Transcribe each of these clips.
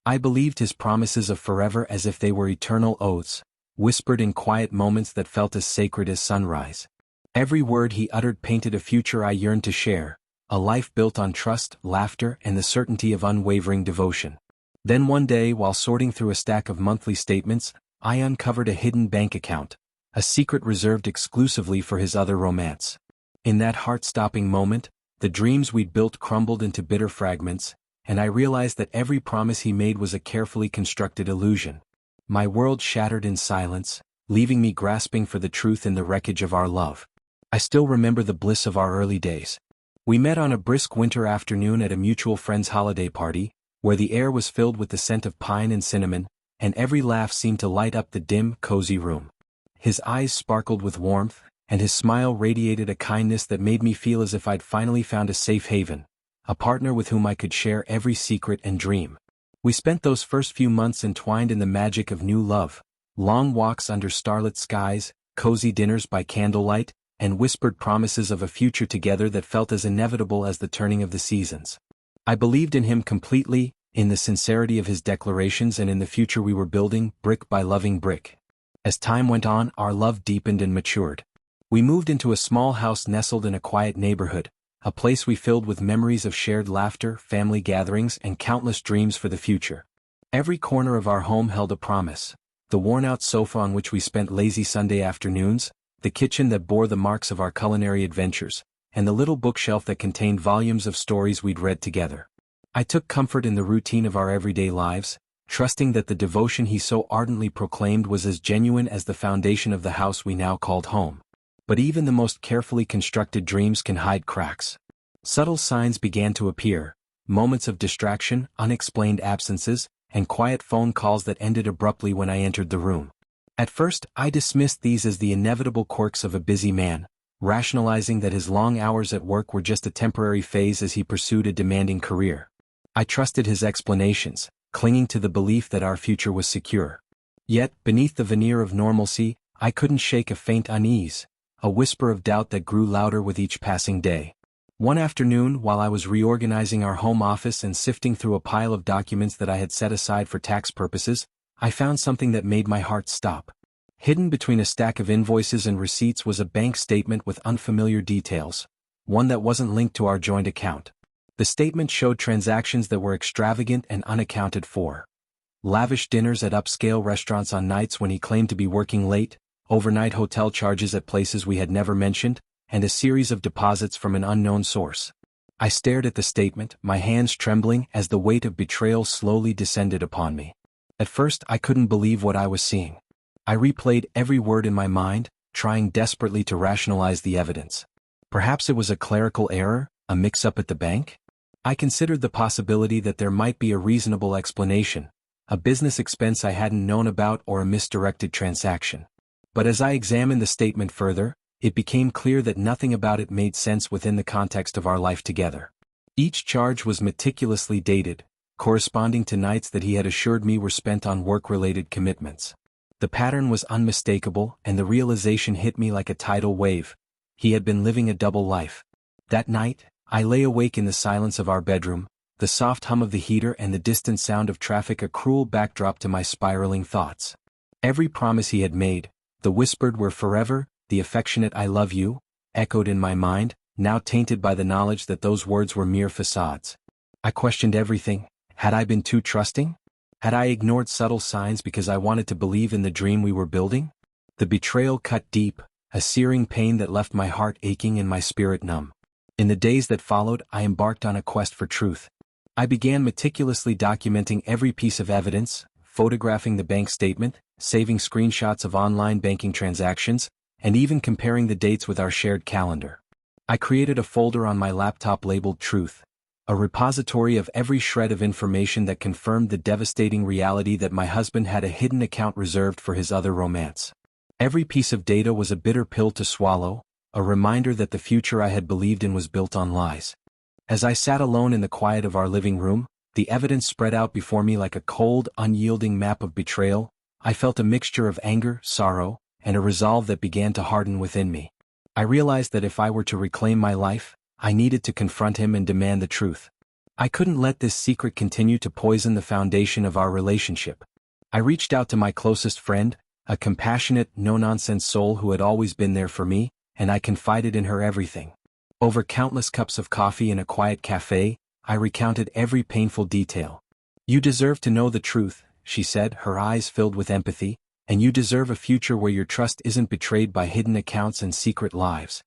I believed his promises of forever as if they were eternal oaths, whispered in quiet moments that felt as sacred as sunrise. Every word he uttered painted a future I yearned to share, a life built on trust, laughter, and the certainty of unwavering devotion. Then one day, while sorting through a stack of monthly statements, I uncovered a hidden bank account, a secret reserved exclusively for his other romance. In that heart-stopping moment, the dreams we'd built crumbled into bitter fragments, and I realized that every promise he made was a carefully constructed illusion. My world shattered in silence, leaving me grasping for the truth in the wreckage of our love. I still remember the bliss of our early days. We met on a brisk winter afternoon at a mutual friend's holiday party, where the air was filled with the scent of pine and cinnamon, and every laugh seemed to light up the dim, cozy room. His eyes sparkled with warmth, and his smile radiated a kindness that made me feel as if I'd finally found a safe haven, a partner with whom I could share every secret and dream. We spent those first few months entwined in the magic of new love, long walks under starlit skies, cozy dinners by candlelight, and whispered promises of a future together that felt as inevitable as the turning of the seasons. I believed in him completely, in the sincerity of his declarations and in the future we were building, brick by loving brick. As time went on, our love deepened and matured. We moved into a small house nestled in a quiet neighborhood, a place we filled with memories of shared laughter, family gatherings, and countless dreams for the future. Every corner of our home held a promise: the worn-out sofa on which we spent lazy Sunday afternoons, the kitchen that bore the marks of our culinary adventures, and the little bookshelf that contained volumes of stories we'd read together. I took comfort in the routine of our everyday lives, trusting that the devotion he so ardently proclaimed was as genuine as the foundation of the house we now called home. But even the most carefully constructed dreams can hide cracks. Subtle signs began to appear: moments of distraction, unexplained absences, and quiet phone calls that ended abruptly when I entered the room. At first, I dismissed these as the inevitable quirks of a busy man, rationalizing that his long hours at work were just a temporary phase as he pursued a demanding career. I trusted his explanations, clinging to the belief that our future was secure. Yet, beneath the veneer of normalcy, I couldn't shake a faint unease, a whisper of doubt that grew louder with each passing day. One afternoon, while I was reorganizing our home office and sifting through a pile of documents that I had set aside for tax purposes, I found something that made my heart stop. Hidden between a stack of invoices and receipts was a bank statement with unfamiliar details, one that wasn't linked to our joint account. The statement showed transactions that were extravagant and unaccounted for. Lavish dinners at upscale restaurants on nights when he claimed to be working late, overnight hotel charges at places we had never mentioned, and a series of deposits from an unknown source. I stared at the statement, my hands trembling as the weight of betrayal slowly descended upon me. At first, I couldn't believe what I was seeing. I replayed every word in my mind, trying desperately to rationalize the evidence. Perhaps it was a clerical error, a mix-up at the bank? I considered the possibility that there might be a reasonable explanation, a business expense I hadn't known about or a misdirected transaction. But as I examined the statement further, it became clear that nothing about it made sense within the context of our life together. Each charge was meticulously dated, corresponding to nights that he had assured me were spent on work-related commitments. The pattern was unmistakable, and the realization hit me like a tidal wave. He had been living a double life. That night, I lay awake in the silence of our bedroom, the soft hum of the heater and the distant sound of traffic a cruel backdrop to my spiraling thoughts. Every promise he had made, the whispered "we're forever," the affectionate "I love you," echoed in my mind, now tainted by the knowledge that those words were mere facades. I questioned everything. Had I been too trusting? Had I ignored subtle signs because I wanted to believe in the dream we were building? The betrayal cut deep, a searing pain that left my heart aching and my spirit numb. In the days that followed, I embarked on a quest for truth. I began meticulously documenting every piece of evidence, photographing the bank statement, saving screenshots of online banking transactions, and even comparing the dates with our shared calendar. I created a folder on my laptop labeled Truth, a repository of every shred of information that confirmed the devastating reality that my husband had a hidden account reserved for his other romance. Every piece of data was a bitter pill to swallow, a reminder that the future I had believed in was built on lies. As I sat alone in the quiet of our living room, the evidence spread out before me like a cold, unyielding map of betrayal. I felt a mixture of anger, sorrow, and a resolve that began to harden within me. I realized that if I were to reclaim my life, I needed to confront him and demand the truth. I couldn't let this secret continue to poison the foundation of our relationship. I reached out to my closest friend, a compassionate, no-nonsense soul who had always been there for me, and I confided in her everything. Over countless cups of coffee in a quiet cafe, I recounted every painful detail. "You deserve to know the truth," she said, her eyes filled with empathy, "and you deserve a future where your trust isn't betrayed by hidden accounts and secret lives."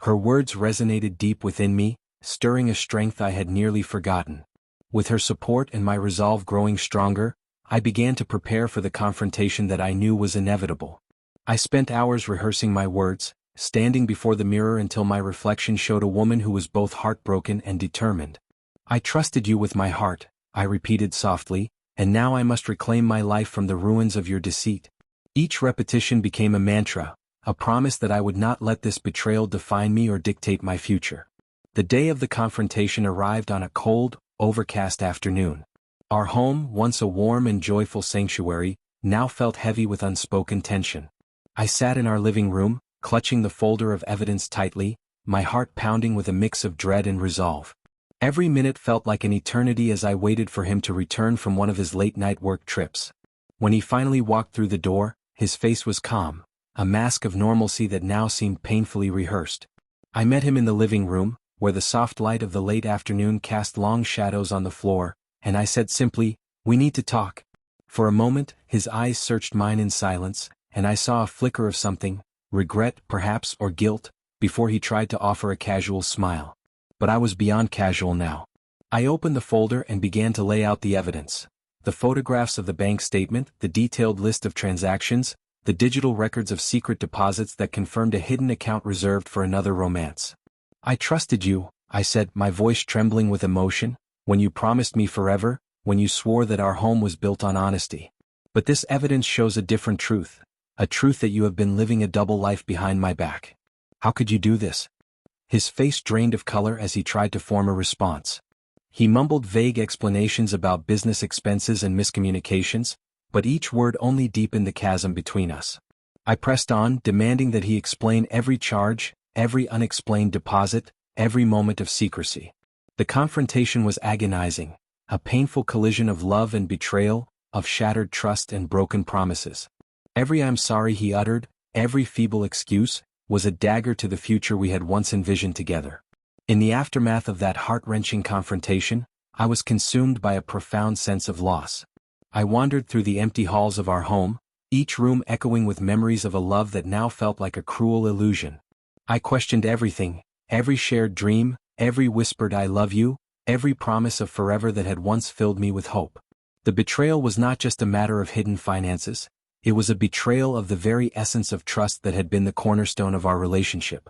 Her words resonated deep within me, stirring a strength I had nearly forgotten. With her support and my resolve growing stronger, I began to prepare for the confrontation that I knew was inevitable. I spent hours rehearsing my words, standing before the mirror until my reflection showed a woman who was both heartbroken and determined. "I trusted you with my heart," I repeated softly, "and now I must reclaim my life from the ruins of your deceit." Each repetition became a mantra, a promise that I would not let this betrayal define me or dictate my future. The day of the confrontation arrived on a cold, overcast afternoon. Our home, once a warm and joyful sanctuary, now felt heavy with unspoken tension. I sat in our living room, clutching the folder of evidence tightly, my heart pounding with a mix of dread and resolve. Every minute felt like an eternity as I waited for him to return from one of his late-night work trips. When he finally walked through the door, his face was calm, a mask of normalcy that now seemed painfully rehearsed. I met him in the living room, where the soft light of the late afternoon cast long shadows on the floor, and I said simply, "We need to talk." For a moment, his eyes searched mine in silence, and I saw a flicker of something, regret perhaps or guilt, before he tried to offer a casual smile. But I was beyond casual now. I opened the folder and began to lay out the evidence. The photographs of the bank statement, the detailed list of transactions, the digital records of secret deposits that confirmed a hidden account reserved for another romance. "I trusted you," I said, my voice trembling with emotion, "when you promised me forever, when you swore that our home was built on honesty. But this evidence shows a different truth, a truth that you have been living a double life behind my back. How could you do this?" His face drained of color as he tried to form a response. He mumbled vague explanations about business expenses and miscommunications, but each word only deepened the chasm between us. I pressed on, demanding that he explain every charge, every unexplained deposit, every moment of secrecy. The confrontation was agonizing, a painful collision of love and betrayal, of shattered trust and broken promises. Every "I'm sorry" he uttered, every feeble excuse, was a dagger to the future we had once envisioned together. In the aftermath of that heart-wrenching confrontation, I was consumed by a profound sense of loss. I wandered through the empty halls of our home, each room echoing with memories of a love that now felt like a cruel illusion. I questioned everything, every shared dream, every whispered "I love you," every promise of forever that had once filled me with hope. The betrayal was not just a matter of hidden finances, it was a betrayal of the very essence of trust that had been the cornerstone of our relationship.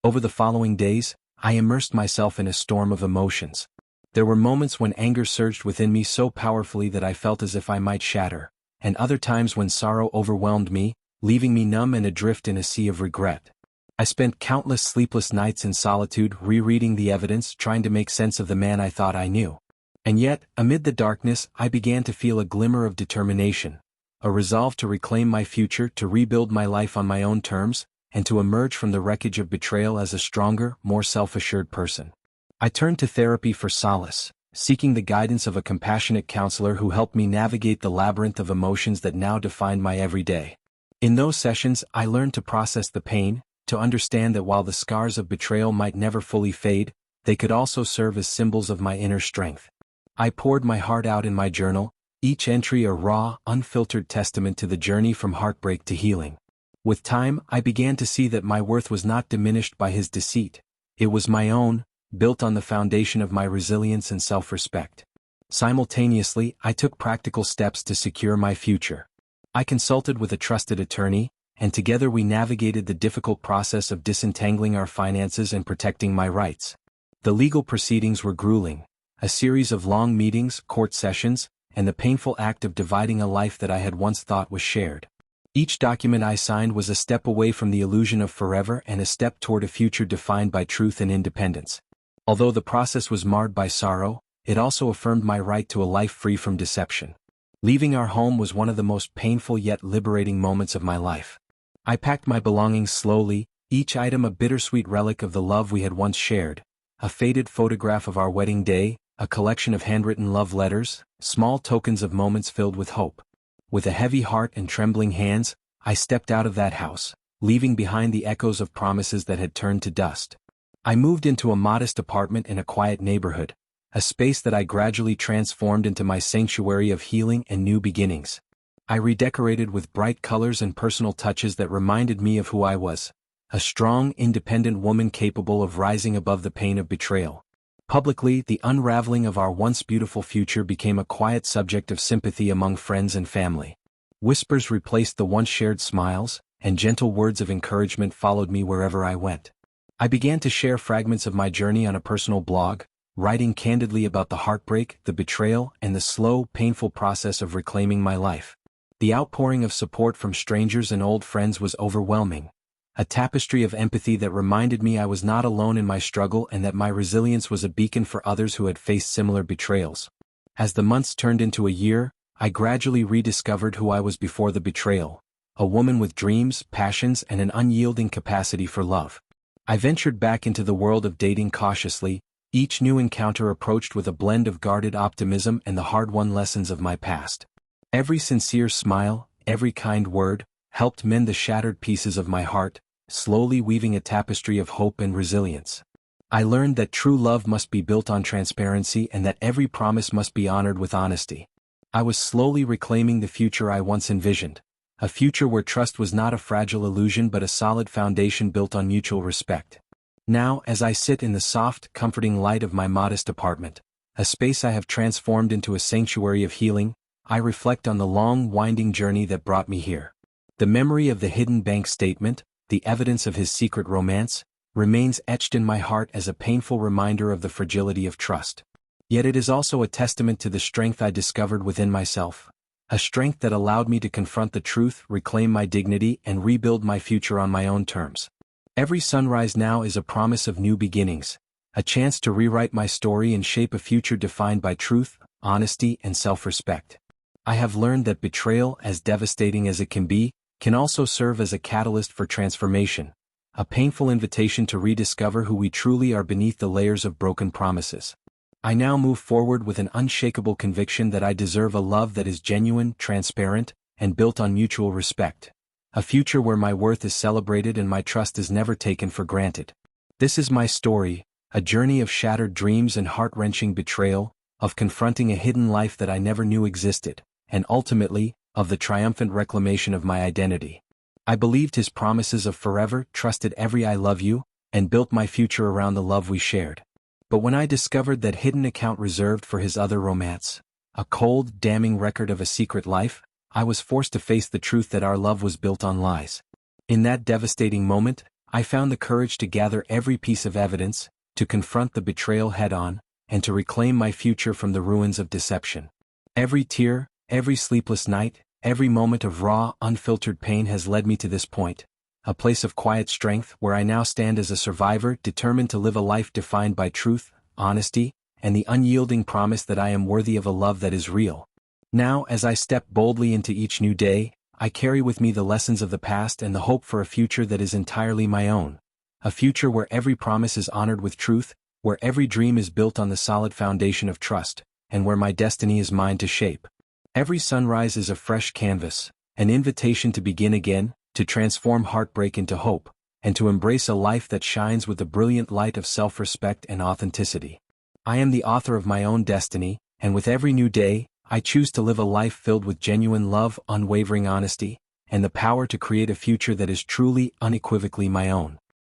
Over the following days, I immersed myself in a storm of emotions. There were moments when anger surged within me so powerfully that I felt as if I might shatter, and other times when sorrow overwhelmed me, leaving me numb and adrift in a sea of regret. I spent countless sleepless nights in solitude rereading the evidence, trying to make sense of the man I thought I knew. And yet, amid the darkness, I began to feel a glimmer of determination, a resolve to reclaim my future, to rebuild my life on my own terms, and to emerge from the wreckage of betrayal as a stronger, more self-assured person. I turned to therapy for solace, seeking the guidance of a compassionate counselor who helped me navigate the labyrinth of emotions that now defined my everyday. In those sessions, I learned to process the pain, to understand that while the scars of betrayal might never fully fade, they could also serve as symbols of my inner strength. I poured my heart out in my journal, each entry a raw, unfiltered testament to the journey from heartbreak to healing. With time, I began to see that my worth was not diminished by his deceit. It was my own, built on the foundation of my resilience and self-respect. Simultaneously, I took practical steps to secure my future. I consulted with a trusted attorney, and together we navigated the difficult process of disentangling our finances and protecting my rights. The legal proceedings were grueling, a series of long meetings, court sessions, and the painful act of dividing a life that I had once thought was shared. Each document I signed was a step away from the illusion of forever and a step toward a future defined by truth and independence. Although the process was marred by sorrow, it also affirmed my right to a life free from deception. Leaving our home was one of the most painful yet liberating moments of my life. I packed my belongings slowly, each item a bittersweet relic of the love we had once shared, a faded photograph of our wedding day, a collection of handwritten love letters, small tokens of moments filled with hope. With a heavy heart and trembling hands, I stepped out of that house, leaving behind the echoes of promises that had turned to dust. I moved into a modest apartment in a quiet neighborhood, a space that I gradually transformed into my sanctuary of healing and new beginnings. I redecorated with bright colors and personal touches that reminded me of who I was, a strong, independent woman capable of rising above the pain of betrayal. Publicly, the unraveling of our once beautiful future became a quiet subject of sympathy among friends and family. Whispers replaced the once shared smiles, and gentle words of encouragement followed me wherever I went. I began to share fragments of my journey on a personal blog, writing candidly about the heartbreak, the betrayal, and the slow, painful process of reclaiming my life. The outpouring of support from strangers and old friends was overwhelming, a tapestry of empathy that reminded me I was not alone in my struggle and that my resilience was a beacon for others who had faced similar betrayals. As the months turned into a year, I gradually rediscovered who I was before the betrayal, a woman with dreams, passions, and an unyielding capacity for love. I ventured back into the world of dating cautiously, each new encounter approached with a blend of guarded optimism and the hard-won lessons of my past. Every sincere smile, every kind word, helped mend the shattered pieces of my heart, slowly weaving a tapestry of hope and resilience. I learned that true love must be built on transparency and that every promise must be honored with honesty. I was slowly reclaiming the future I once envisioned, a future where trust was not a fragile illusion but a solid foundation built on mutual respect. Now, as I sit in the soft, comforting light of my modest apartment, a space I have transformed into a sanctuary of healing, I reflect on the long, winding journey that brought me here. The memory of the hidden bank statement, the evidence of his secret romance, remains etched in my heart as a painful reminder of the fragility of trust. Yet it is also a testament to the strength I discovered within myself, a strength that allowed me to confront the truth, reclaim my dignity, and rebuild my future on my own terms. Every sunrise now is a promise of new beginnings, a chance to rewrite my story and shape a future defined by truth, honesty, and self-respect. I have learned that betrayal, as devastating as it can be, can also serve as a catalyst for transformation, a painful invitation to rediscover who we truly are beneath the layers of broken promises. I now move forward with an unshakable conviction that I deserve a love that is genuine, transparent, and built on mutual respect. A future where my worth is celebrated and my trust is never taken for granted. This is my story, a journey of shattered dreams and heart-wrenching betrayal, of confronting a hidden life that I never knew existed, and ultimately, of the triumphant reclamation of my identity. I believed his promises of forever, trusted every I love you, and built my future around the love we shared. But when I discovered that hidden account reserved for his other romance, a cold, damning record of a secret life, I was forced to face the truth that our love was built on lies. In that devastating moment, I found the courage to gather every piece of evidence, to confront the betrayal head-on, and to reclaim my future from the ruins of deception. Every tear, every sleepless night, every moment of raw, unfiltered pain has led me to this point, a place of quiet strength where I now stand as a survivor determined to live a life defined by truth, honesty, and the unyielding promise that I am worthy of a love that is real. Now, as I step boldly into each new day, I carry with me the lessons of the past and the hope for a future that is entirely my own. A future where every promise is honored with truth, where every dream is built on the solid foundation of trust, and where my destiny is mine to shape. Every sunrise is a fresh canvas, an invitation to begin again, to transform heartbreak into hope, and to embrace a life that shines with the brilliant light of self-respect and authenticity. I am the author of my own destiny, and with every new day, I choose to live a life filled with genuine love, unwavering honesty, and the power to create a future that is truly, unequivocally my own.